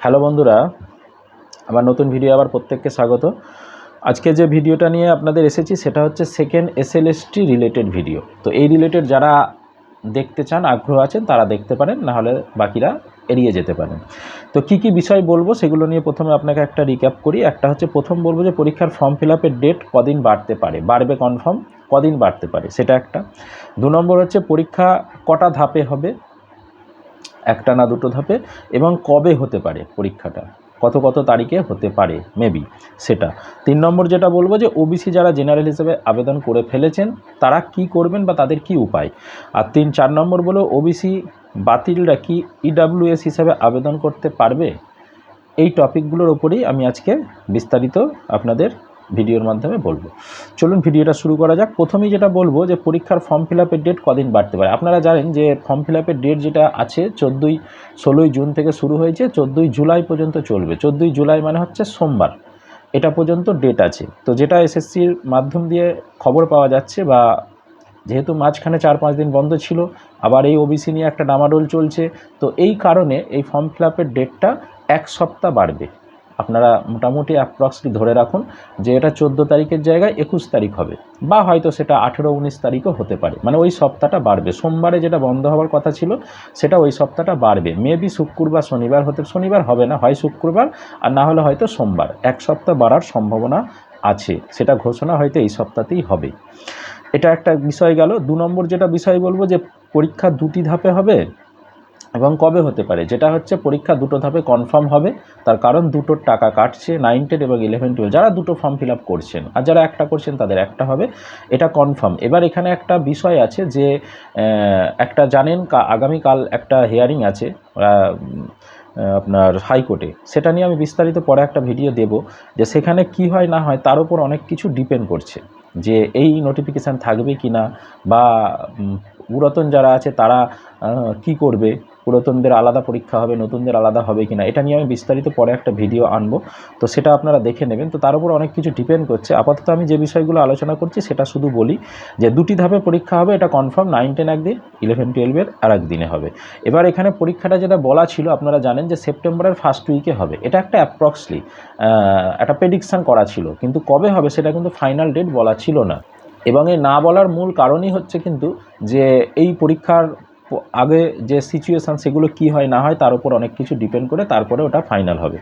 Hello বন্ধুরা, আমার নতুন ভিডিও আবার প্রত্যেককে স্বাগত। আজকে যে ভিডিওটা নিয়ে আপনাদের এসেছি সেটা হচ্ছে সেকেন্ড এসএলএসটি রিলেটেড ভিডিও। তো এই রিলেটেড যারা দেখতে চান, আগ্রহ আছেন, তারা দেখতে পারেন, না হলে বাকিরা এড়িয়ে যেতে পারেন। তো কি কি বিষয় বলবো সেগুলো নিয়ে প্রথমে আপনাকে একটা রিক্যাপ করি। একটা হচ্ছে, প্রথম বলবো যে পরীক্ষার ফর্ম ফিল আপের ডেট কদিন বাড়তে পারে, বাড়বে কনফার্ম, কদিন বাড়তে পারে সেটা একটা। 2 নম্বর হচ্ছে পরীক্ষা কটা ধাপে হবে, একটা না দুটো ধাপে, এবং কবে হতে পারে পরীক্ষাটা, কত কত তারিখে হতে পারে মেবি সেটা। 3 নম্বর যেটা বলবো যে ওবিসি যারা জেনারেল হিসেবে আবেদন করে ফেলেছেন তারা কি করবেন বা তাদের কি উপায়। আর 4 নম্বর বলো ওবিসি বাতিলরা কি ইডাব্লিউএস হিসাবে আবেদন করতে পারবে। এই টপিকগুলোর ওপরেই আমি আজকে বিস্তারিত আপনাদের ভিডিওর মাধ্যমে বলবো। চলুন ভিডিওটা শুরু করা যাক। প্রথমেই যেটা বলবো যে পরীক্ষার ফর্ম ফিল আপের ডেট কদিন বাড়তে পারে। আপনারা জানেন যে ফর্ম ফিল আপের ডেট যেটা আছে 16ই জুন থেকে শুরু হয়েছে, 14ই জুলাই পর্যন্ত চলবে। 14ই জুলাই মানে হচ্ছে সোমবার, এটা পর্যন্ত ডেট আছে। তো যেটা এসএসসির মাধ্যম দিয়ে খবর পাওয়া যাচ্ছে, বা যেহেতু মাঝখানে 4-5 দিন বন্ধ ছিল, আবার এই ওবিসি নিয়ে একটা ডামাডোল চলছে, তো এই কারণে এই ফর্ম ফিল আপের ডেটটা 1 সপ্তাহ বাড়বে। আপনারা মোটামুটি অ্যাপ্রক্সলি ধরে রাখুন যে এটা 14 তারিখের জায়গায় 21 তারিখ হবে, বা হয়তো সেটা 18-19 তারিখও হতে পারে। মানে ওই সপ্তাহটা বাড়বে। সোমবারে যেটা বন্ধ হওয়ার কথা ছিল সেটা ওই সপ্তাহটা বাড়বে। মেবি শুক্রবার শনিবার হতে, শনিবার হবে না, হয় শুক্রবার আর না হলে হয়তো সোমবার। 1 সপ্তাহ বাড়ার সম্ভাবনা আছে, সেটা ঘোষণা হয়তো এই সপ্তাহতেই হবে। এটা একটা বিষয় গেল। 2 নম্বর যেটা বিষয় বলবো যে পরীক্ষা 2টি ধাপে হবে এবং কবে হতে পারে। যেটা হচ্ছে পরীক্ষা 2টো ধাপে কনফার্ম হবে, তার কারণ দুটোর টাকা কাটছে। 9, 10 এবং 11, 12 যারা 2টো ফর্ম ফিল আপ করছেন, আর যারা একটা করছেন তাদের একটা হবে, এটা কনফার্ম। এবার এখানে একটা বিষয় আছে যে একটা জানেন আগামীকাল একটা হিয়ারিং আছে আপনার হাইকোর্টে, সেটা নিয়ে আমি বিস্তারিত পরে একটা ভিডিও দেব। যে সেখানে কি হয় না হয় তার উপর অনেক কিছু ডিপেন্ড করছে, যে এই নোটিফিকেশান থাকবে কি না, বা পুরাতন যারা আছে তারা কি করবে, পুরাতনদের আলাদা পরীক্ষা হবে, নতুনদের আলাদা হবে কিনা, এটা নিয়ে আমি বিস্তারিত পরে একটা ভিডিও আনবো। তো সেটা আপনারা দেখে নেবেন। তো তার উপর অনেক কিছু ডিপেন্ড করছে। আপাতত আমি যে বিষয়গুলো আলোচনা করছি সেটা শুধু বলি যে 2টি ধাপে পরীক্ষা হবে, এটা কনফার্ম। 9, 10 একদিন, 11, 12 আর একদিনে হবে। এবার এখানে পরীক্ষাটা যেটা বলা ছিল, আপনারা জানেন যে সেপ্টেম্বরের ফার্স্ট উইকে হবে। এটা একটা অ্যাপ্রক্সলি একটা প্রেডিকশান করা ছিল, কিন্তু কবে হবে সেটা কিন্তু ফাইনাল ডেট বলা ছিল না। এবং এই না বলার মূল কারণই হচ্ছে কিন্তু যে এই পরীক্ষার আগে যে সিচুয়েশান সেগুলো কি হয় না হয় তার উপর অনেক কিছু ডিপেন্ড করে তারপরে ওটা ফাইনাল হবে।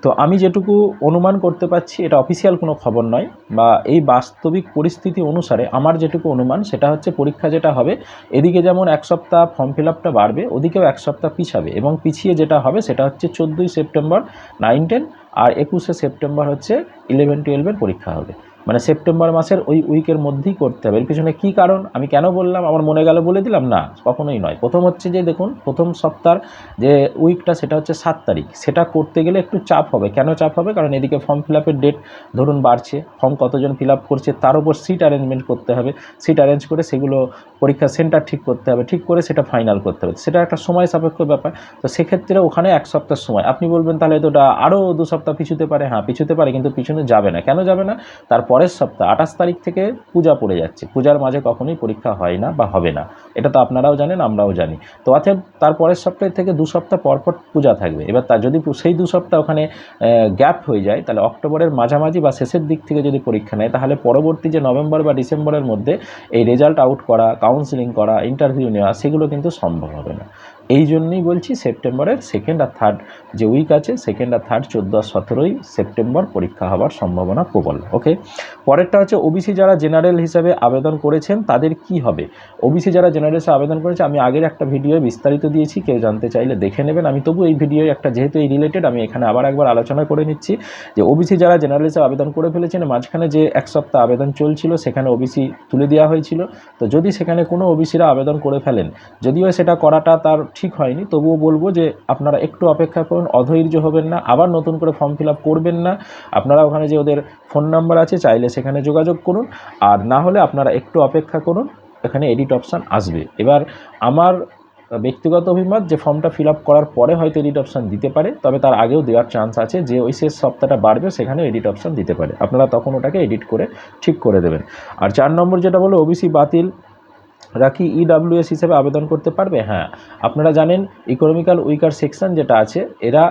তো আমি যেটুকু অনুমান করতে পারছি, এটা অফিসিয়াল কোনো খবর নয়, বা এই বাস্তবিক পরিস্থিতি অনুসারে আমার যেটুকু অনুমান সেটা হচ্ছে পরীক্ষা যেটা হবে, এদিকে যেমন 1 সপ্তাহ ফর্ম ফিল আপটা বাড়বে, ওদিকেও 1 সপ্তাহ পিছাবে। এবং পিছিয়ে যেটা হবে সেটা হচ্ছে 14ই সেপ্টেম্বর 9, 10 আর 21শে সেপ্টেম্বর হচ্ছে 11, 12 পরীক্ষা হবে। মানে সেপ্টেম্বর মাসের ওই উইকের মধ্যেই করতে হবে। এর পিছনে কী কারণ আমি কেন বললাম, আমার মনে গেল বলে দিলাম না, কখনোই নয়। প্রথম হচ্ছে যে দেখুন, প্রথম সপ্তাহের যে উইকটা সেটা হচ্ছে 7 তারিখ, সেটা করতে গেলে একটু চাপ হবে। কেন চাপ হবে? কারণ এদিকে ফর্ম ফিল আপের ডেট ধরুন বাড়ছে, ফর্ম কতজন ফিল আপ করছে তার উপর সিট অ্যারেঞ্জমেন্ট করতে হবে, সিট অ্যারেঞ্জ করে সেগুলো পরীক্ষা সেন্টার ঠিক করতে হবে, ঠিক করে সেটা ফাইনাল করতে হবে, সেটা একটা সময় সাপেক্ষ ব্যাপার। তো সেক্ষেত্রে ওখানে 1 সপ্তাহ সময়। আপনি বলবেন তাহলে তো ওটা আরও 2 সপ্তাহ পিছুতে পারে। হ্যাঁ, পিছুতে পারে, কিন্তু পিছনে যাবে না। কেন যাবে না? তার পরের সপ্তাহ 28 তারিখ থেকে পূজা পড়ে যাচ্ছে। পূজার মাঝে কখনোই পরীক্ষা হয় না বা হবে না, এটা তো আপনারাও জানেন, আমরাও জানি। তো অর্থাৎ তার পরের সপ্তাহ থেকে 2 সপ্তাহ পর পর পূজা থাকবে। এবার তার যদি সেই 2 সপ্তাহ ওখানে গ্যাপ হয়ে যায়, তাহলে অক্টোবরের মাঝামাঝি বা শেষের দিক থেকে যদি পরীক্ষা নেয়, তাহলে পরবর্তী যে নভেম্বর বা ডিসেম্বরের মধ্যে এই রেজাল্ট আউট করা, কাউন্সিলিং করা, ইন্টারভিউ নেওয়া, সেগুলো কিন্তু সম্ভব হবে না। এই জন্যই বলছি সেপ্টেম্বরের 2nd আর 3rd যে উইক আছে, 2nd আর 3rd 14 আর 17ই সেপ্টেম্বর পরীক্ষা হওয়ার সম্ভাবনা প্রবল। ওকে, পরেরটা হচ্ছে ওবিসি যারা জেনারেল হিসাবে আবেদন করেছেন তাদের কি হবে। ওবিসি যারা জেনারেল হিসাবে আবেদন করেছে, আমি আগের একটা ভিডিওয়ে বিস্তারিত দিয়েছি, কেউ জানতে চাইলে দেখে নেবেন। আমি তবু এই ভিডিওয়ে একটা, যেহেতু এই রিলেটেড, আমি এখানে আবার একবার আলোচনা করে নিচ্ছি যে ওবিসি যারা জেনারেল হিসাবে আবেদন করে ফেলেছেন, মাঝখানে যে 1 সপ্তাহ আবেদন চলছিল সেখানে ওবিসি তুলে দেওয়া হয়েছিল। তো যদি সেখানে কোনো ওবিসিরা আবেদন করে ফেলেন, যদিও সেটা করাটা তার ঠিক হয়নি, তবুও বলবো যে আপনারা একটু অপেক্ষা করুন, অধৈর্য হবেন না, আবার নতুন করে ফর্ম ফিল আপ করবেন না। আপনারা ওখানে যে ওদের ফোন নাম্বার আছে, চাইলে সেখানে যোগাযোগ করুন, আর না হলে আপনারা একটু অপেক্ষা করুন, এখানে এডিট অপশান আসবে। এবার আমার ব্যক্তিগত অভিমত যে ফর্মটা ফিল আপ করার পরে হয়তো এডিট অপশান দিতে পারে, তবে তার আগেও দেওয়ার চান্স আছে যে ওই শেষ সপ্তাহটা বাড়বে, সেখানে এডিট অপশান দিতে পারে। আপনারা তখন ওটাকে এডিট করে ঠিক করে দেবেন। আর 4 নম্বর যেটা বলো, ওবিসি বাতিল কি ইডাব্লিউএস হিসেবে আবেদন করতে পারবে। হ্যাঁ, আপনারা জানেন ইকোনমিক্যাল উইকার সেকশন যেটা আছে, এরা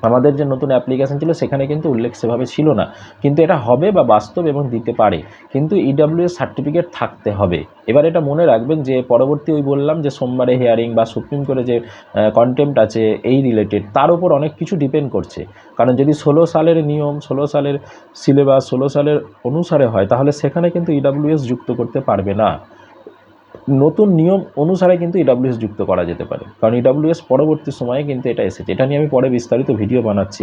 আমাদের যে নতুন অ্যাপ্লিকেশান ছিল সেখানে কিন্তু উল্লেখ সেভাবে ছিল না, কিন্তু এটা হবে বা বাস্তব এবং দিতে পারে, কিন্তু ইডাব্লিউএস সার্টিফিকেট থাকতে হবে। এবার এটা মনে রাখবেন যে পরবর্তী ওই বললাম যে সোমবারে হিয়ারিং বা সুপ্রিম কোর্টে যে কন্টেম্পট আছে এই রিলেটেড, তার উপর অনেক কিছু ডিপেন্ড করছে। কারণ যদি 16 সালের নিয়ম, 16 সালের সিলেবাস, 16 সালের অনুসারে হয়, তাহলে সেখানে কিন্তু ইডাব্লিউএস যুক্ত করতে পারবে না। নতুন নিয়ম অনুসারে কিন্তু ইডাব্লিউএস যুক্ত করা যেতে পারে, কারণ ইডাব্লিউএস পরবর্তী সময়ে কিন্তু এটা এসেছে। এটা নিয়ে আমি পরে বিস্তারিত ভিডিও বানাচ্ছি।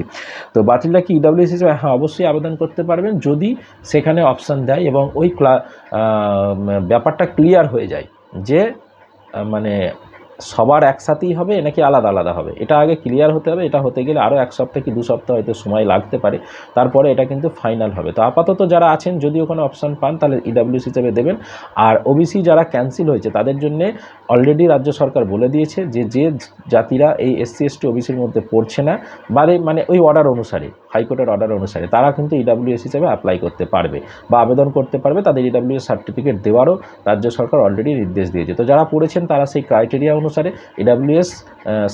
তো বাতিলরা কি ইডাব্লিউএস হিসেবে? হ্যাঁ, অবশ্যই আবেদন করতে পারবেন যদি সেখানে অপশান দেয় এবং ওই ব্যাপারটা ক্লিয়ার হয়ে যায় যে মানে সবার একসাথেই হবে নাকি আলাদা আলাদা হবে, এটা আগে ক্লিয়ার হতে হবে। এটা হতে গেলে আরও 1 সপ্তাহ কি 2 সপ্তাহ হয়তো সময় লাগতে পারে, তারপরে এটা কিন্তু ফাইনাল হবে। তো আপাতত যারা আছেন যদি ওখানে অপশান পান তাহলে ইডাব্লিউএস হিসেবে দেবেন। আর ওবিসি যারা ক্যান্সেল হয়েছে তাদের জন্যে অলরেডি রাজ্য সরকার বলে দিয়েছে যে যে জাতিরা এই এসসি এসটি ওবিসির মধ্যে পড়ছে না, মানে ওই অর্ডার অনুসারে, হাইকোর্টের অর্ডার অনুসারে, তারা কিন্তু ইডাব্লিউএস হিসেবে অ্যাপ্লাই করতে পারবে বা আবেদন করতে পারবে। তাদের ইডাব্লিউএস সার্টিফিকেট দেওয়ারও রাজ্য সরকার অলরেডি নির্দেশ দিয়েছে। তো যারা পড়েছেন তারা সেই ক্রাইটেরিয়া অনুসারে ইডাব্লিউএস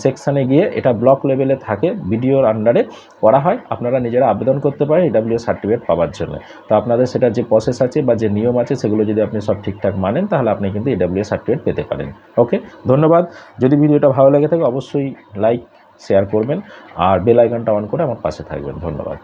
সেকশানে গিয়ে, এটা ব্লক লেভেলে থাকে, বিডিওর আন্ডারে করা হয়, আপনারা নিজেরা আবেদন করতে পারেন ইডাব্লিউএস সার্টিফিকেট পাওয়ার জন্য। তো আপনাদের সেটা যে প্রসেস আছে বা যে নিয়ম আছে সেগুলো যদি আপনি সব ঠিকঠাক মানেন তাহলে আপনি কিন্তু ইডাব্লিউএস সার্টিফিকেট পেতে পারেন। ওকে, ধন্যবাদ। যদি ভিডিওটা ভালো লেগে থাকে অবশ্যই লাইক শেয়ার করবেন আর বেল আইকনটা অন করে আমার পাশে থাকবেন। ধন্যবাদ।